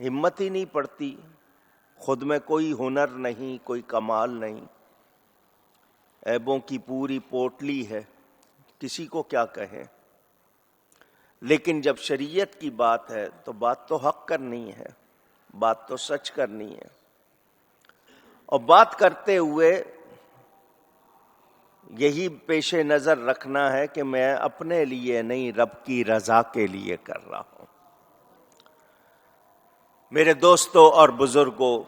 ہمت ہی نہیں پڑتی، خود میں کوئی ہنر نہیں، کوئی کمال نہیں، عیبوں کی پوری پوٹلی ہے، کسی کو کیا کہیں۔ لیکن جب شریعت کی بات ہے تو بات تو حق کرنی ہے، بات تو سچ کرنی ہے، اور بات کرتے ہوئے یہی پیش نظر رکھنا ہے کہ میں اپنے لیے نہیں، رب کی رضا کے لیے کر رہا ہوں۔ میرے دوستوں اور بزرگوں،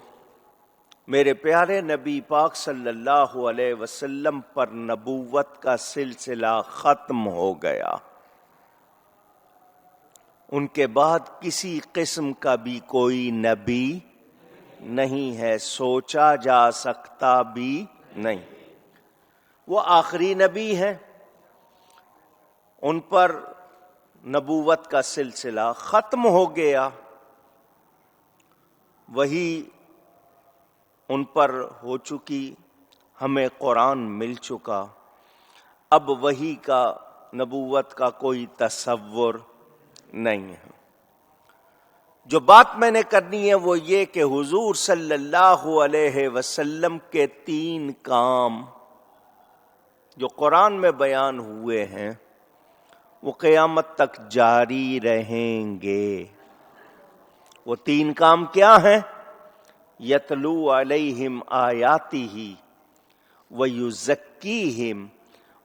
میرے پیارے نبی پاک صلی اللہ علیہ وسلم پر نبوت کا سلسلہ ختم ہو گیا۔ ان کے بعد کسی قسم کا بھی کوئی نبی نہیں ہے، سوچا جا سکتا بھی نہیں۔ وہ آخری نبی ہیں، ان پر نبوت کا سلسلہ ختم ہو گیا، وہی ان پر ہو چکی، ہمیں قرآن مل چکا، اب وحی کا، نبوت کا کوئی تصور نہیں ہے۔ جو بات میں نے کرنی ہے وہ یہ کہ حضور صلی اللہ علیہ وسلم کے 3 کام جو قرآن میں بیان ہوئے ہیں وہ قیامت تک جاری رہیں گے۔ وہ 3 کام کیا ہیں؟ یتلو علیہم آیاتہ ویزکیہم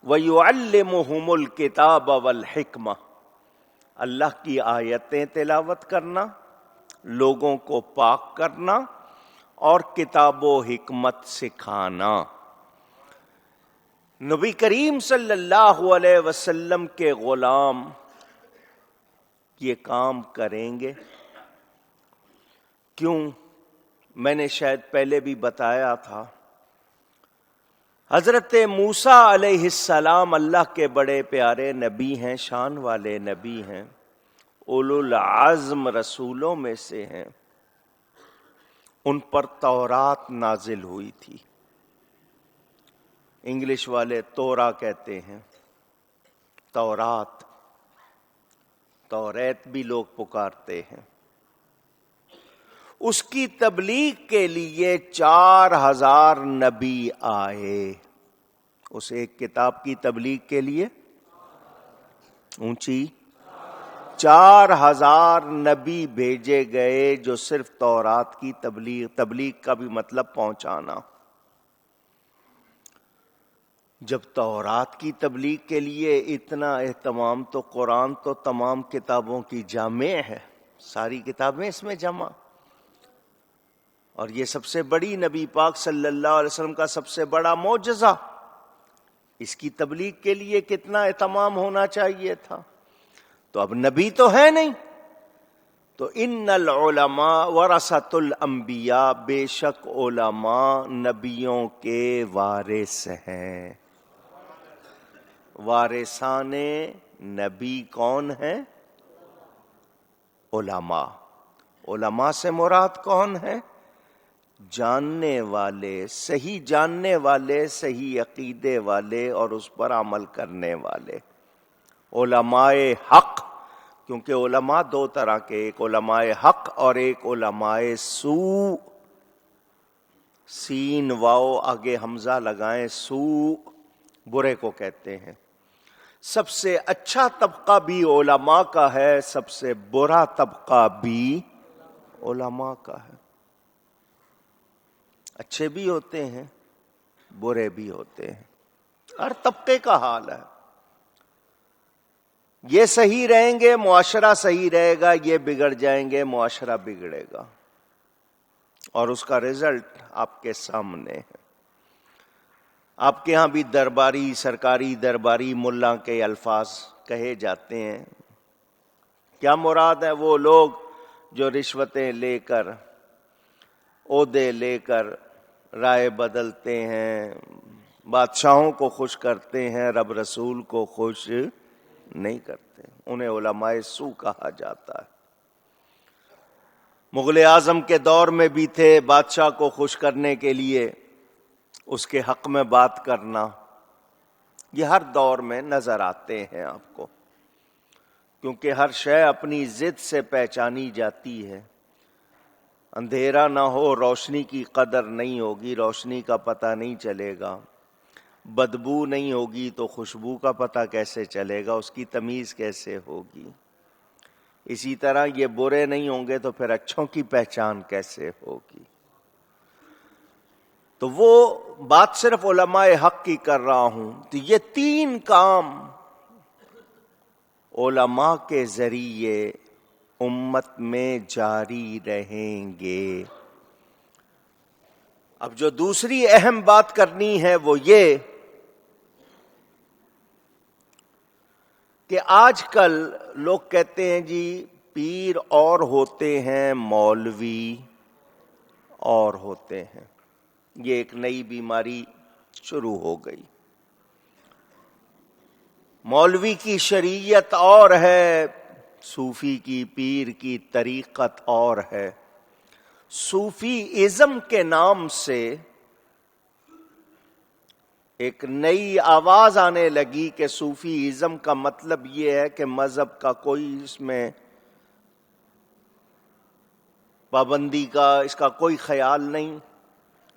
ویعلمہم الکتاب والحکمہ، اللہ کی آیتیں تلاوت کرنا، لوگوں کو پاک کرنا اور کتاب و حکمت سکھانا۔ نبی کریم صلی اللہ علیہ وسلم کے غلام یہ کام کریں گے؟ کیوں؟ میں نے شاید پہلے بھی بتایا تھا، حضرت موسیٰ علیہ السلام اللہ کے بڑے پیارے نبی ہیں، شان والے نبی ہیں، اولو العزم رسولوں میں سے ہیں، ان پر تورات نازل ہوئی تھی، انگلش والے تورا کہتے ہیں، تورات، توریت بھی لوگ پکارتے ہیں۔ اس کی تبلیغ کے لیے 4000 نبی آئے، اس ایک کتاب کی تبلیغ کے لیے اونچی 4000 نبی بھیجے گئے، جو صرف تورات کی تبلیغ کا بھی مطلب پہنچانا۔ جب تورات کی تبلیغ کے لیے اتنا اہتمام، تو قرآن تو تمام کتابوں کی جامع ہے، ساری کتابیں اس میں جمع، اور یہ سب سے بڑی نبی پاک صلی اللہ علیہ وسلم کا سب سے بڑا معجزہ، اس کی تبلیغ کے لیے کتنا اہتمام ہونا چاہیے تھا۔ تو اب نبی تو ہے نہیں، تو ان العلماء ورثۃ الانبیاء، بے شک علماء نبیوں کے وارث ہیں۔ وارثان نبی کون ہیں؟ علماء۔ علماء سے مراد کون ہے؟ جاننے والے، صحیح جاننے والے، صحیح عقیدے والے اور اس پر عمل کرنے والے، علماء حق۔ کیونکہ علماء 2 طرح کے، ایک علماء حق اور ایک علماء سوء، سین واو آگے حمزہ لگائیں، سوء برے کو کہتے ہیں۔ سب سے اچھا طبقہ بھی علماء کا ہے، سب سے برا طبقہ بھی علماء کا ہے۔ اچھے بھی ہوتے ہیں، برے بھی ہوتے ہیں، ہر طبقے کا حال ہے۔ یہ صحیح رہیں گے، معاشرہ صحیح رہے گا، یہ بگڑ جائیں گے، معاشرہ بگڑے گا، اور اس کا رزلٹ آپ کے سامنے ہے۔ آپ کے ہاں بھی درباری، سرکاری درباری ملا کے الفاظ کہے جاتے ہیں، کیا مراد ہے؟ وہ لوگ جو رشوتیں لے کر، عہدے لے کر رائے بدلتے ہیں، بادشاہوں کو خوش کرتے ہیں، رب رسول کو خوش نہیں کرتے، انہیں علماء سوء کہا جاتا ہے۔ مغل اعظم کے دور میں بھی تھے، بادشاہ کو خوش کرنے کے لیے اس کے حق میں بات کرنا، یہ ہر دور میں نظر آتے ہیں آپ کو، کیونکہ ہر شے اپنی ضد سے پہچانی جاتی ہے۔ اندھیرا نہ ہو روشنی کی قدر نہیں ہوگی، روشنی کا پتہ نہیں چلے گا، بدبو نہیں ہوگی تو خوشبو کا پتہ کیسے چلے گا، اس کی تمیز کیسے ہوگی؟ اسی طرح یہ برے نہیں ہوں گے تو پھر اچھوں کی پہچان کیسے ہوگی؟ تو وہ بات صرف علماء حق کی کر رہا ہوں. تو یہ تین کام علماء کے ذریعے امت میں جاری رہیں گے. اب جو دوسری اہم بات کرنی ہے وہ یہ کہ آج کل لوگ کہتے ہیں جی پیر اور ہوتے ہیں مولوی اور ہوتے ہیں. یہ ایک نئی بیماری شروع ہو گئی. مولوی کی شریعت اور ہے، صوفی کی پیر کی طریقت اور ہے. صوفی ازم کے نام سے ایک نئی آواز آنے لگی کہ صوفی ازم کا مطلب یہ ہے کہ مذہب کا کوئی اس میں پابندی کا اس کا کوئی خیال نہیں،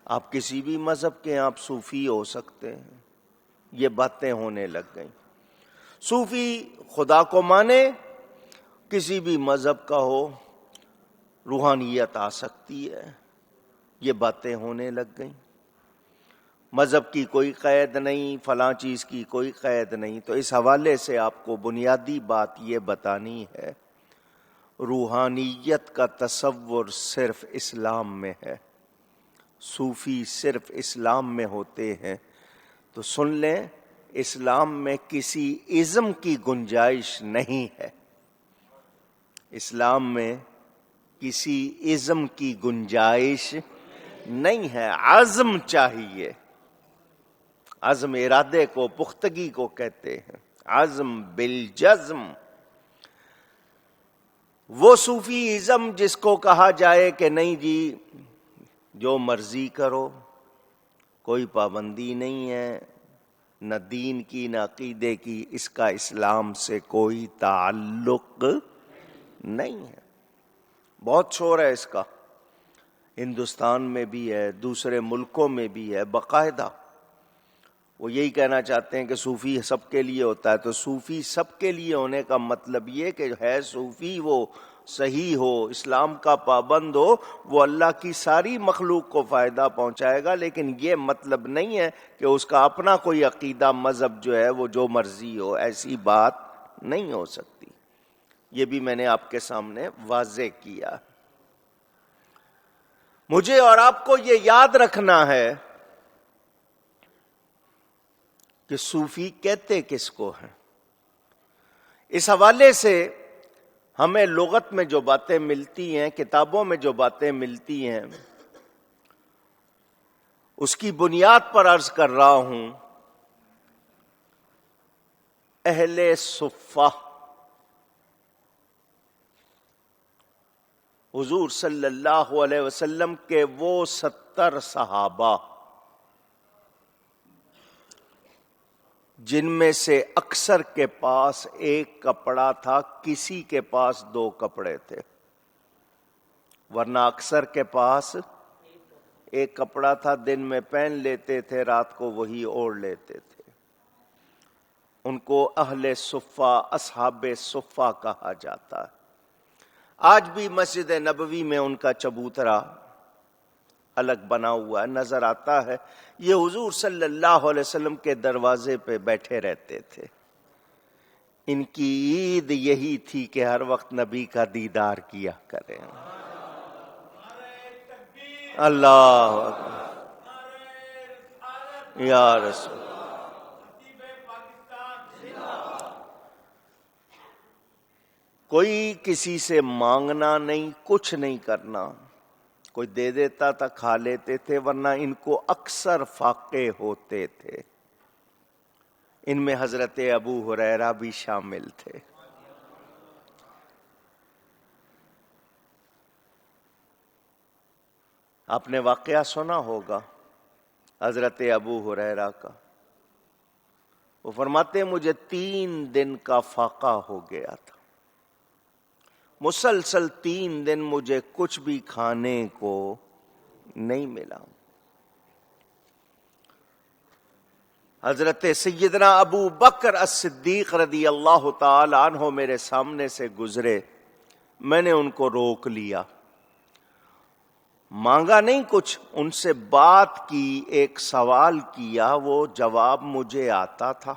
آپ کسی بھی مذہب کے آپ صوفی ہو سکتے ہیں. یہ باتیں ہونے لگ گئیں. صوفی خدا کو مانے، کسی بھی مذہب کا ہو، روحانیت آ سکتی ہے. یہ باتیں ہونے لگ گئیں. مذہب کی کوئی قید نہیں، فلاں چیز کی کوئی قید نہیں. تو اس حوالے سے آپ کو بنیادی بات یہ بتانی ہے، روحانیت کا تصور صرف اسلام میں ہے. صوفی صرف اسلام میں ہوتے ہیں. تو سن لیں، اسلام میں کسی ازم کی گنجائش نہیں ہے. اسلام میں کسی ازم کی گنجائش نہیں ہے. عزم چاہیے. عزم ارادے کو، پختگی کو کہتے ہیں. عزم بالجزم. وہ صوفی ازم جس کو کہا جائے کہ نہیں جی جو مرضی کرو، کوئی پابندی نہیں ہے، نہ دین کی نہ عقیدے کی، اس کا اسلام سے کوئی تعلق نہیں ہے. بہت شور ہے اس کا، ہندوستان میں بھی ہے، دوسرے ملکوں میں بھی ہے باقاعدہ. وہ یہی کہنا چاہتے ہیں کہ صوفی سب کے لیے ہوتا ہے. تو صوفی سب کے لیے ہونے کا مطلب یہ کہ ہے صوفی وہ صحیح ہو، اسلام کا پابند ہو، وہ اللہ کی ساری مخلوق کو فائدہ پہنچائے گا. لیکن یہ مطلب نہیں ہے کہ اس کا اپنا کوئی عقیدہ مذہب جو ہے وہ جو مرضی ہو. ایسی بات نہیں ہو سکتی. یہ بھی میں نے آپ کے سامنے واضح کیا. مجھے اور آپ کو یہ یاد رکھنا ہے کہ صوفی کہتے کس کو ہیں. اس حوالے سے ہمیں لغت میں جو باتیں ملتی ہیں، کتابوں میں جو باتیں ملتی ہیں، اس کی بنیاد پر عرض کر رہا ہوں. اہل صفہ، حضور صلی اللہ علیہ وسلم کے وہ 70 صحابہ جن میں سے اکثر کے پاس ایک کپڑا تھا، کسی کے پاس 2 کپڑے تھے، ورنہ اکثر کے پاس ایک کپڑا تھا، دن میں پہن لیتے تھے، رات کو وہی اوڑھ لیتے تھے. ان کو اہل صفہ، اصحاب صفہ کہا جاتا ہے. آج بھی مسجد نبوی میں ان کا چبوترا الگ بنا ہوا نظر آتا ہے. یہ حضور صلی اللہ علیہ وسلم کے دروازے پہ بیٹھے رہتے تھے. ان کی عید یہی تھی کہ ہر وقت نبی کا دیدار کیا کریں. اللہ اکبر یا رسول. کوئی کسی سے مانگنا نہیں، کچھ نہیں کرنا. کوئی دے دیتا تھا، کھا لیتے تھے، ورنہ ان کو اکثر فاقے ہوتے تھے. ان میں حضرت ابو ہریرہ بھی شامل تھے. آپ نے واقعہ سنا ہوگا حضرت ابو ہریرہ کا. وہ فرماتے ہیں مجھے 3 دن کا فاقہ ہو گیا تھا. مسلسل 3 دن مجھے کچھ بھی کھانے کو نہیں ملا۔ حضرت سیدنا ابو بکر الصدیق رضی اللہ تعالی عنہ میرے سامنے سے گزرے، میں نے ان کو روک لیا، مانگا نہیں کچھ، ان سے بات کی، ایک سوال کیا، وہ جواب مجھے آتا تھا۔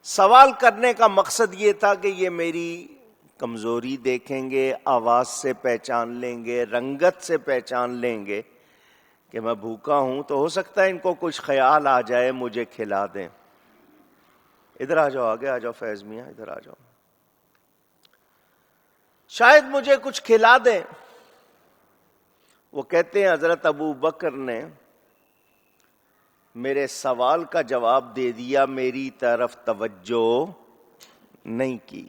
سوال کرنے کا مقصد یہ تھا کہ یہ میری کمزوری دیکھیں گے، آواز سے پہچان لیں گے، رنگت سے پہچان لیں گے کہ میں بھوکا ہوں، تو ہو سکتا ہے ان کو کچھ خیال آ جائے، مجھے کھلا دیں۔ ادھر آ جاؤ، آگے آ جاؤ فیض میاں، ادھر آ جاؤ، شاید مجھے کچھ کھلا دیں۔ وہ کہتے ہیں حضرت ابو بکر نے میرے سوال کا جواب دے دیا، میری طرف توجہ نہیں کی۔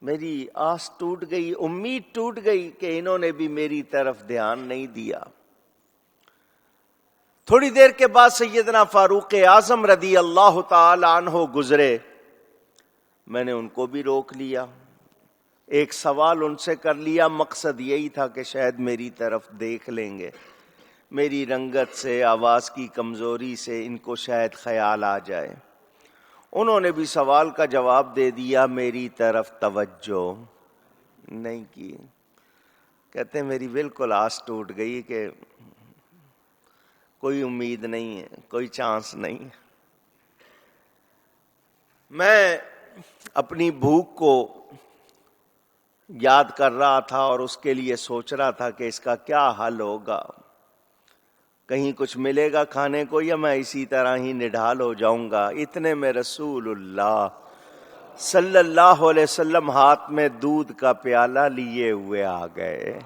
میری آس ٹوٹ گئی، امید ٹوٹ گئی کہ انہوں نے بھی میری طرف دھیان نہیں دیا۔ تھوڑی دیر کے بعد سیدنا فاروق اعظم رضی اللہ تعالی عنہ گزرے، میں نے ان کو بھی روک لیا، ایک سوال ان سے کر لیا، مقصد یہی تھا کہ شاید میری طرف دیکھ لیں گے، میری رنگت سے، آواز کی کمزوری سے ان کو شاید خیال آ جائے۔ انہوں نے بھی سوال کا جواب دے دیا، میری طرف توجہ نہیں کی۔ کہتے ہیں میری بالکل آس ٹوٹ گئی کہ کوئی امید نہیں ہے، کوئی چانس نہیں۔ میں اپنی بھوک کو یاد کر رہا تھا اور اس کے لیے سوچ رہا تھا کہ اس کا کیا حل ہوگا، کہیں کچھ ملے گا کھانے کو یا میں اسی طرح ہی نڈھال ہو جاؤں گا۔ اتنے میں رسول اللہ صلی اللہ علیہ وسلم ہاتھ میں دودھ کا پیالہ لیے ہوئے آ گئے۔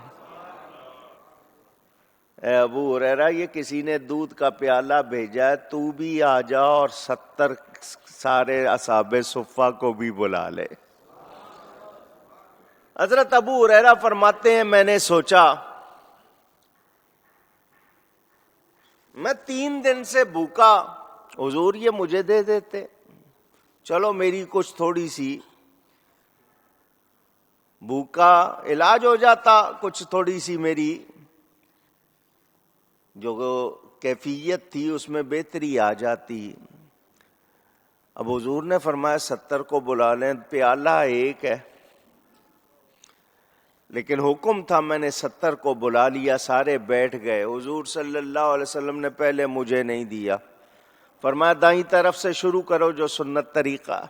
اے ابو ہریرہ، یہ کسی نے دودھ کا پیالہ بھیجا ہے، تو بھی آ جا اور 70 سارے اصحاب صفہ کو بھی بلا لے۔ حضرت ابو ہریرہ فرماتے ہیں میں نے سوچا میں 3 دن سے بھوکا، حضور یہ مجھے دے دیتے، چلو میری کچھ تھوڑی سی بھوکا علاج ہو جاتا، کچھ تھوڑی سی میری جو کیفیت تھی اس میں بہتری آ جاتی۔ اب حضور نے فرمایا 70 کو بلا لیں، پیالہ ایک ہے، لیکن حکم تھا، میں نے 70 کو بلا لیا، سارے بیٹھ گئے۔ حضور صلی اللہ علیہ وسلم نے پہلے مجھے نہیں دیا، فرمایا دائیں طرف سے شروع کرو جو سنت طریقہ۔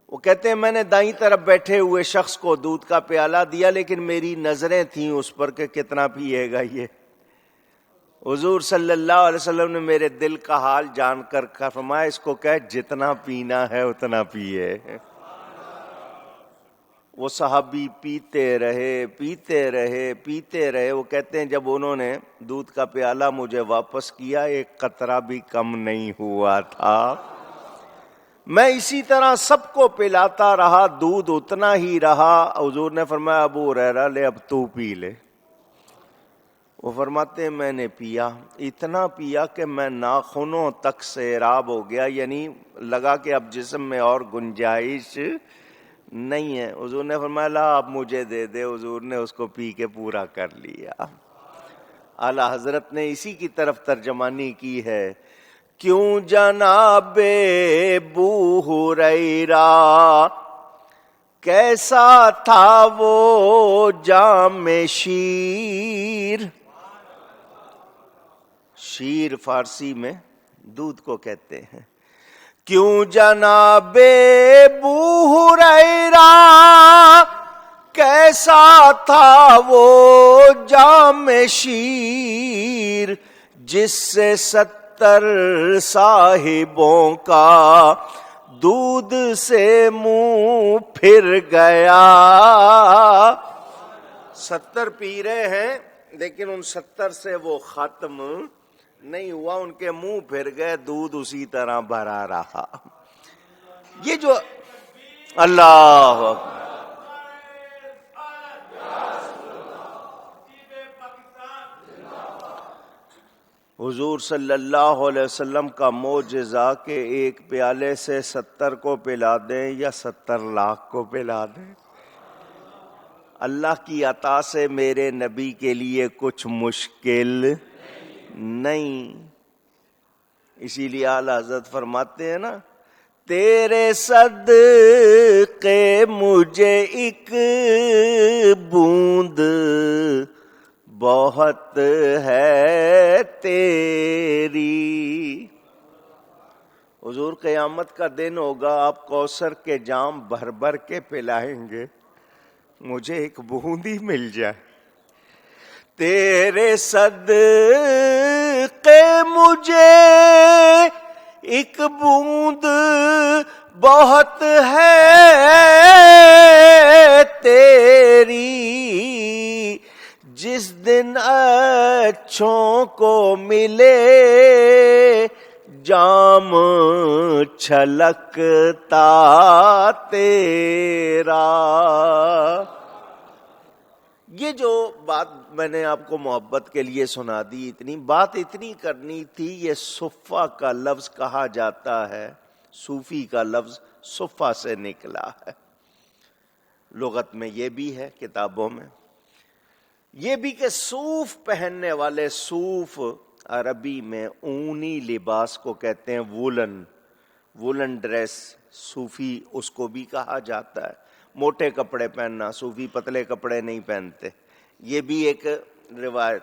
وہ کہتے ہیں میں نے دائیں طرف بیٹھے ہوئے شخص کو دودھ کا پیالہ دیا، لیکن میری نظریں تھیں اس پر کہ کتنا پیے گا یہ۔ حضور صلی اللہ علیہ وسلم نے میرے دل کا حال جان کر فرمایا اس کو کہہ جتنا پینا ہے اتنا پیے۔ وہ صحابی پیتے رہے پیتے رہے پیتے رہے۔ وہ کہتے ہیں جب انہوں نے دودھ کا پیالہ مجھے واپس کیا، ایک قطرہ بھی کم نہیں ہوا تھا۔ میں اسی طرح سب کو پلاتا رہا، دودھ اتنا ہی رہا۔ حضور نے فرمایا ابو ہریرہ لے اب تو پی لے۔ وہ فرماتے ہیں میں نے پیا، اتنا پیا کہ میں ناخنوں تک سیراب ہو گیا، یعنی لگا کہ اب جسم میں اور گنجائش نہیں ہے۔ حضور نے فرمایا لا اب مجھے دے دے۔ حضور نے اس کو پی کے پورا کر لیا۔ اعلی حضرت نے اسی کی طرف ترجمانی کی ہے، کیوں جناب ابو ہریرہ کیسا تھا وہ جام شیر۔ شیر فارسی میں دودھ کو کہتے ہیں۔ کیوں جناب ابو ہریرہ کیسا تھا وہ جام شیر، جس سے 70 صاحبوں کا دودھ سے منہ پھر گیا۔ 70 پی رہے ہیں لیکن ان 70 سے وہ ختم نہیں ہوا، ان کے منہ پھر گئے، دودھ اسی طرح بھرا رہا۔ یہ جو اللہ حضور صلی اللہ علیہ وسلم کا معجزہ کہ ایک پیالے سے 70 کو پلا دیں یا 70 لاکھ کو پلا دیں. اللہ کی عطا سے میرے نبی کے لیے کچھ مشکل نہیں. اسی لیے اعلیٰ حضرت فرماتے ہیں نا، تیرے صدقے مجھے ایک بوند بہت ہے تیری. حضور قیامت کا دن ہوگا، آپ کوثر کے جام بھر بھر کے پلائیں گے، مجھے ایک بوند ہی مل جائے. تیرے صدقے مجھے ایک بوند بہت ہے تیری. جس دن اچھوں کو ملے جام چھلکتا تیرا. یہ جو بات میں نے آپ کو محبت کے لیے سنا دی، اتنی بات اتنی کرنی تھی. یہ صفہ کا لفظ کہا جاتا ہے، صوفی کا لفظ صفہ سے نکلا ہے. لغت میں یہ بھی ہے، کتابوں میں یہ بھی کہ صوف پہننے والے، صوف عربی میں اونی لباس کو کہتے ہیں، وولن ڈریس صوفی اس کو بھی کہا جاتا ہے. موٹے کپڑے پہننا، صوفی پتلے کپڑے نہیں پہنتے، یہ بھی ایک روایت.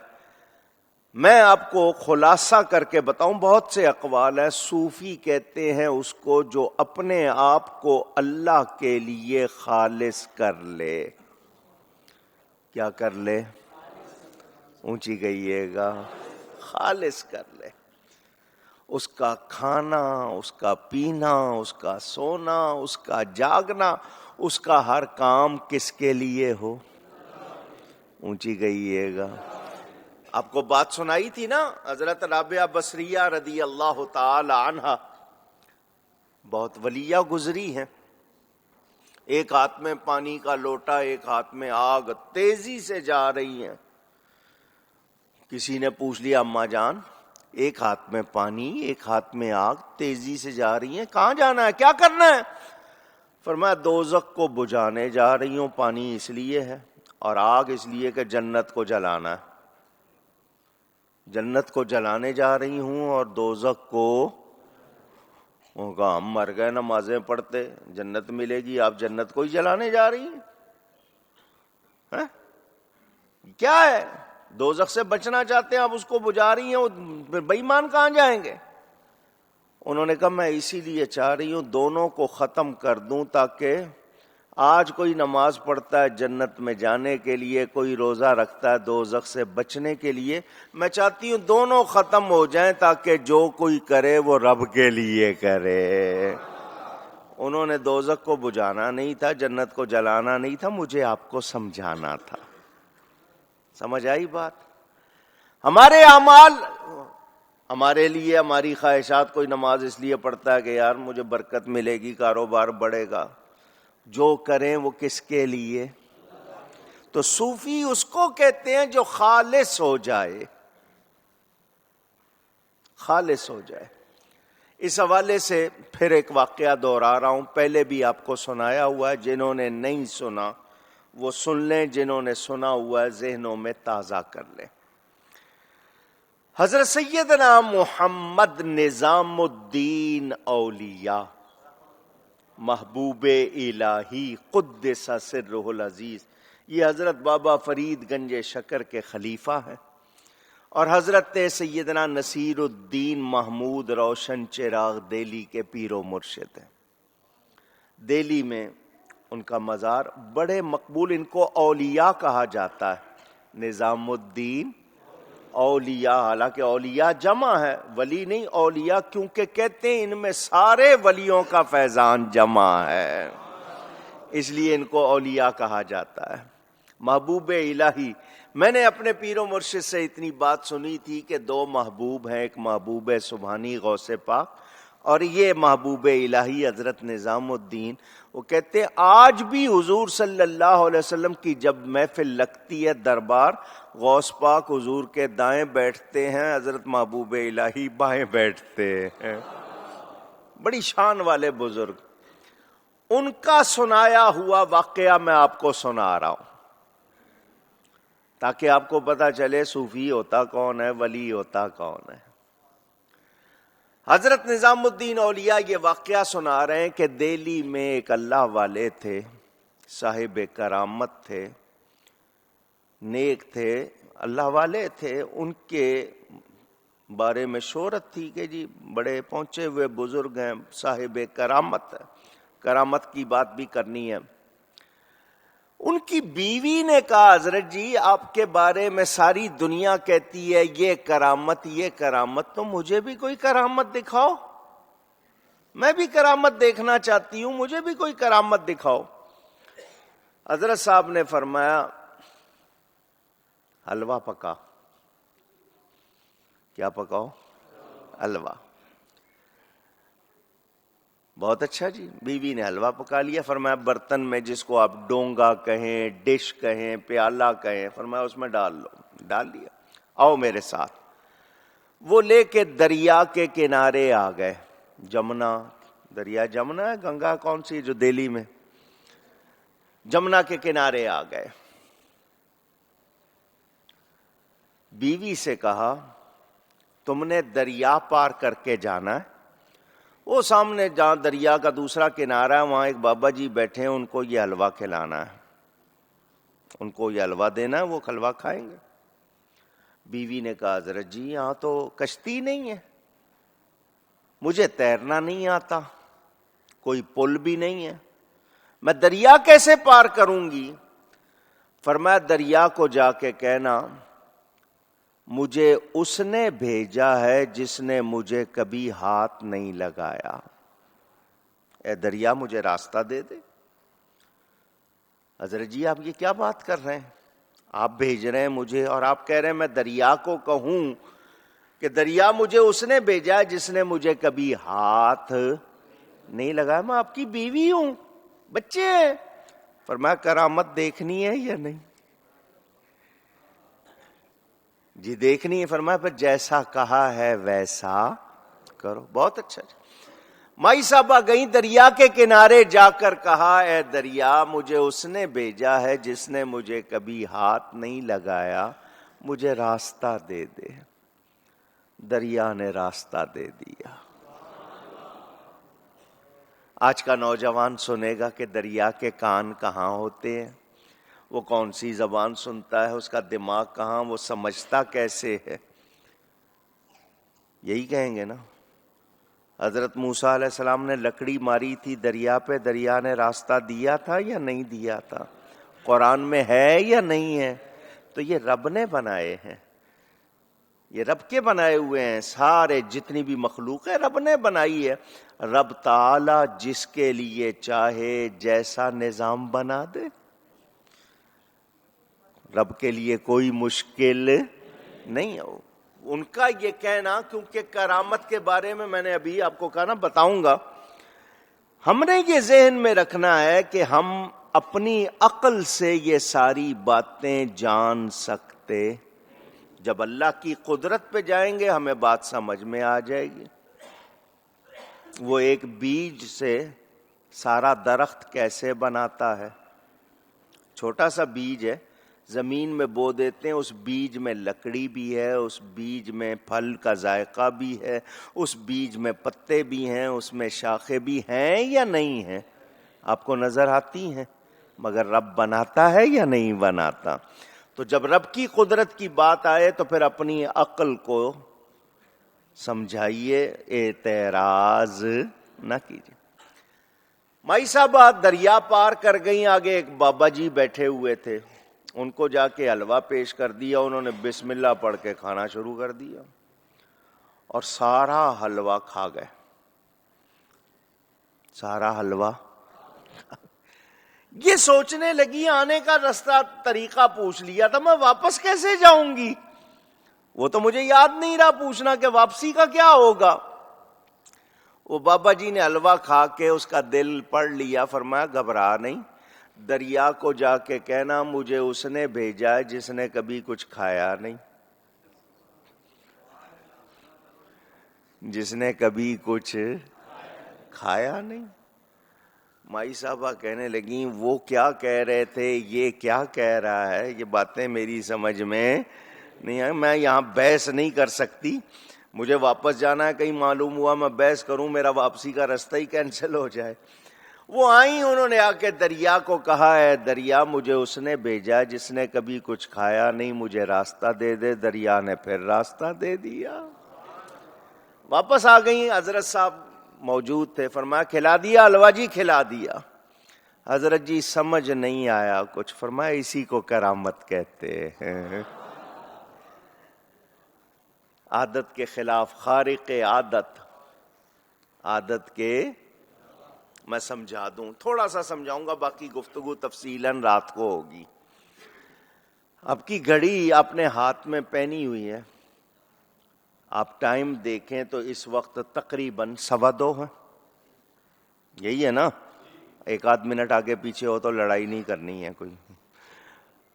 میں آپ کو خلاصہ کر کے بتاؤں، بہت سے اقوال ہیں. صوفی کہتے ہیں اس کو جو اپنے آپ کو اللہ کے لیے خالص کر لے. کیا کر لے؟ اونچی کہیے گا، خالص کر لے. اس کا کھانا، اس کا پینا، اس کا سونا، اس کا جاگنا، اس کا ہر کام کس کے لیے ہو؟ اونچی کہیے گا. آپ کو بات سنائی تھی نا، حضرت رابعہ بصریہ رضی اللہ تعالی عنہا بہت ولیہ گزری ہیں. ایک ہاتھ میں پانی کا لوٹا، ایک ہاتھ میں آگ، تیزی سے جا رہی ہیں. کسی نے پوچھ لیا، اماں جان ایک ہاتھ میں پانی ایک ہاتھ میں آگ، تیزی سے جا رہی ہیں، کہاں جانا ہے، کیا کرنا ہے؟ فرمایا دوزخ کو بجھانے جا رہی ہوں. پانی اس لیے ہے اور آگ اس لیے کہ جنت کو جلانا ہے. جنت کو جلانے جا رہی ہوں اور دوزخ کو ہوگا. ہم مر گئے نمازیں پڑھتے، جنت ملے گی، آپ جنت کو ہی جلانے جا رہی ہیں. کیا ہے؟ دوزخ سے بچنا چاہتے ہیں، آپ اس کو بجھا رہی ہیں، بے ایمان کہاں جائیں گے؟ انہوں نے کہا میں اسی لیے چاہ رہی ہوں دونوں کو ختم کر دوں، تاکہ آج کوئی نماز پڑھتا ہے جنت میں جانے کے لیے، کوئی روزہ رکھتا ہے دوزخ سے بچنے کے لیے. میں چاہتی ہوں دونوں ختم ہو جائیں تاکہ جو کوئی کرے وہ رب کے لیے کرے. انہوں نے دوزخ کو بجھانا نہیں تھا، جنت کو جلانا نہیں تھا، مجھے آپ کو سمجھانا تھا. سمجھ آئی بات؟ ہمارے اعمال ہمارے لیے، ہماری خواہشات. کوئی نماز اس لیے پڑھتا ہے کہ یار مجھے برکت ملے گی، کاروبار بڑھے گا. جو کریں وہ کس کے لیے؟ تو صوفی اس کو کہتے ہیں جو خالص ہو جائے، خالص ہو جائے. اس حوالے سے پھر ایک واقعہ دوہرا رہا ہوں، پہلے بھی آپ کو سنایا ہوا ہے. جنہوں نے نہیں سنا وہ سن لیں، جنہوں نے سنا ہوا ہے ذہنوں میں تازہ کر لیں. حضرت سیدنا محمد نظام الدین اولیاء، محبوب الہی قدس سرہ العزیز، یہ حضرت بابا فرید گنج شکر کے خلیفہ ہیں اور حضرت سیدنا نصیر الدین محمود روشن چراغ دہلی کے پیر و مرشد ہیں. دہلی میں ان کا مزار بڑے مقبول، ان کو اولیاء کہا جاتا ہے. نظام الدین اولیاء، حالانکہ اولیاء جمع ہے، ولی نہیں، اولیاء، کیونکہ کہتے ہیں ان میں سارے ولیوں کا فیضان جمع ہے، اس لیے ان کو اولیاء کہا جاتا ہے. محبوب الہی. میں نے اپنے پیر و مرشد سے اتنی بات سنی تھی کہ دو محبوب ہیں، ایک محبوب سبحانی غوث پاک اور یہ محبوب الہی حضرت نظام الدین وہ کہتے ہیں آج بھی حضور صلی اللہ علیہ وسلم کی جب محفل لگتی ہے دربار، غوث پاک حضور کے دائیں بیٹھتے ہیں، حضرت محبوب الہی بائیں بیٹھتے ہیں. بڑی شان والے بزرگ. ان کا سنایا ہوا واقعہ میں آپ کو سنا رہا ہوں تاکہ آپ کو پتا چلے صوفی ہوتا کون ہے، ولی ہوتا کون ہے. حضرت نظام الدین اولیاء یہ واقعہ سنا رہے ہیں کہ دہلی میں ایک اللہ والے تھے، صاحب کرامت تھے، نیک تھے، اللہ والے تھے. ان کے بارے میں شہرت تھی کہ جی بڑے پہنچے ہوئے بزرگ ہیں، صاحب کرامت ہے، کرامت کی بات بھی کرنی ہے. ان کی بیوی نے کہا حضرت جی آپ کے بارے میں ساری دنیا کہتی ہے یہ کرامت یہ کرامت، تو مجھے بھی کوئی کرامت دکھاؤ، میں بھی کرامت دیکھنا چاہتی ہوں، مجھے بھی کوئی کرامت دکھاؤ. حضرت صاحب نے فرمایا حلوہ پکا. کیا پکاؤ؟ حلوہ. بہت اچھا جی. بیوی نے حلوہ پکا لیا. فرمایا برتن میں جس کو آپ ڈونگا کہیں، ڈش کہیں، پیالہ کہیں، فرمایا اس میں ڈال لو. ڈال لیا. آؤ میرے ساتھ. وہ لے کے دریا کے کنارے آ گئے. جمنا، دریا جمنا ہے، گنگا کون سی جو دہلی میں، جمنا کے کنارے آ گئے. بیوی سے کہا تم نے دریا پار کر کے جانا ہے. وہ سامنے جہاں دریا کا دوسرا کنارہ ہے وہاں ایک بابا جی بیٹھے ہیں، ان کو یہ حلوہ کھلانا ہے، ان کو یہ حلوہ دینا ہے، وہ حلوہ کھائیں گے. بیوی نے کہا حضرت جی یہاں تو کشتی نہیں ہے، مجھے تیرنا نہیں آتا، کوئی پل بھی نہیں ہے، میں دریا کیسے پار کروں گی؟ فرمایا دریا کو جا کے کہنا مجھے اس نے بھیجا ہے جس نے مجھے کبھی ہاتھ نہیں لگایا، اے دریا مجھے راستہ دے دے. حضرت جی آپ یہ کیا بات کر رہے ہیں؟ آپ بھیج رہے ہیں مجھے اور آپ کہہ رہے ہیں میں دریا کو کہوں کہ دریا مجھے اس نے بھیجا ہے جس نے مجھے کبھی ہاتھ نہیں لگایا، میں آپ کی بیوی ہوں، بچے ہیں. فرمایا کرامت دیکھنی ہے یا نہیں؟ جی دیکھنی ہے. فرمایا پھر جیسا کہا ہے ویسا کرو. بہت اچھا. مائی صاحبہ گئی دریا کے کنارے جا کر کہا اے دریا مجھے اس نے بھیجا ہے جس نے مجھے کبھی ہاتھ نہیں لگایا، مجھے راستہ دے دے. دریا نے راستہ دے دیا. آج کا نوجوان سنے گا کہ دریا کے کان کہاں ہوتے ہیں، وہ کون سی زبان سنتا ہے، اس کا دماغ کہاں، وہ سمجھتا کیسے ہے. یہی کہیں گے نا. حضرت موسیٰ علیہ السلام نے لکڑی ماری تھی دریا پہ، دریا نے راستہ دیا تھا یا نہیں دیا تھا؟ قرآن میں ہے یا نہیں ہے؟ تو یہ رب نے بنائے ہیں، یہ رب کے بنائے ہوئے ہیں. سارے جتنی بھی مخلوق ہے رب نے بنائی ہے. رب تعالی جس کے لیے چاہے جیسا نظام بنا دے. رب کے لیے کوئی مشکل نہیں ہے. ان کا یہ کہنا، کیونکہ کرامت کے بارے میں میں نے ابھی آپ کو کہا نا بتاؤں گا، ہم نے یہ ذہن میں رکھنا ہے کہ ہم اپنی عقل سے یہ ساری باتیں جان سکتے. جب اللہ کی قدرت پہ جائیں گے ہمیں بات سمجھ میں آ جائے گی. وہ ایک بیج سے سارا درخت کیسے بناتا ہے. چھوٹا سا بیج ہے، زمین میں بو دیتے ہیں، اس بیج میں لکڑی بھی ہے، اس بیج میں پھل کا ذائقہ بھی ہے، اس بیج میں پتے بھی ہیں، اس میں شاخیں بھی ہیں یا نہیں ہیں؟ آپ کو نظر آتی ہیں. مگر رب بناتا ہے یا نہیں بناتا؟ تو جب رب کی قدرت کی بات آئے تو پھر اپنی عقل کو سمجھائیے، اعتراض نہ کیجیے. مائی صاحبہ دریا پار کر گئیں. آگے ایک بابا جی بیٹھے ہوئے تھے، ان کو جا کے حلوہ پیش کر دیا. انہوں نے بسم اللہ پڑھ کے کھانا شروع کر دیا اور سارا حلوہ کھا گئے. سارا حلوہ. یہ سوچنے لگی آنے کا راستہ طریقہ پوچھ لیا تھا، میں واپس کیسے جاؤں گی؟ وہ تو مجھے یاد نہیں رہا پوچھنا کہ واپسی کا کیا ہوگا. وہ بابا جی نے حلوہ کھا کے اس کا دل پڑھ لیا، فرمایا گھبرا نہیں، دریا کو جا کے کہنا مجھے اس نے بھیجا ہے جس نے کبھی کچھ کھایا نہیں، جس نے کبھی کچھ کھایا نہیں۔ مائی صاحبہ کہنے لگیں وہ کیا کہہ رہے تھے، یہ کیا کہہ رہا ہے، یہ باتیں میری سمجھ میں نہیں آئی، میں یہاں بحث نہیں کر سکتی، مجھے واپس جانا ہے، کہیں معلوم ہوا میں بحث کروں میرا واپسی کا رستہ ہی کینسل ہو جائے۔ وہ آئیں، انہوں نے آ کے دریا کو کہا ہے دریا مجھے اس نے بھیجا جس نے کبھی کچھ کھایا نہیں، مجھے راستہ دے دے۔ دریا نے پھر راستہ دے دیا۔ واپس آ گئی، حضرت صاحب موجود تھے، فرمایا کھلا دیا حلوہ جی؟ کھلا دیا۔ حضرت جی سمجھ نہیں آیا کچھ، فرمایا اسی کو کرامت کہتے ہیں، عادت کے خلاف، خارق عادت، عادت کے، میں سمجھا دوں، تھوڑا سا سمجھاؤں گا، باقی گفتگو تفصیلاً رات کو ہوگی۔ آپ کی گھڑی اپنے ہاتھ میں پہنی ہوئی ہے، آپ ٹائم دیکھیں تو اس وقت تقریباً 2:15 ہے، یہی ہے نا؟ ایک آدھ منٹ آگے پیچھے ہو تو لڑائی نہیں کرنی ہے، کوئی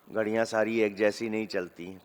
گھڑیاں ساری ایک جیسی نہیں چلتی ہیں،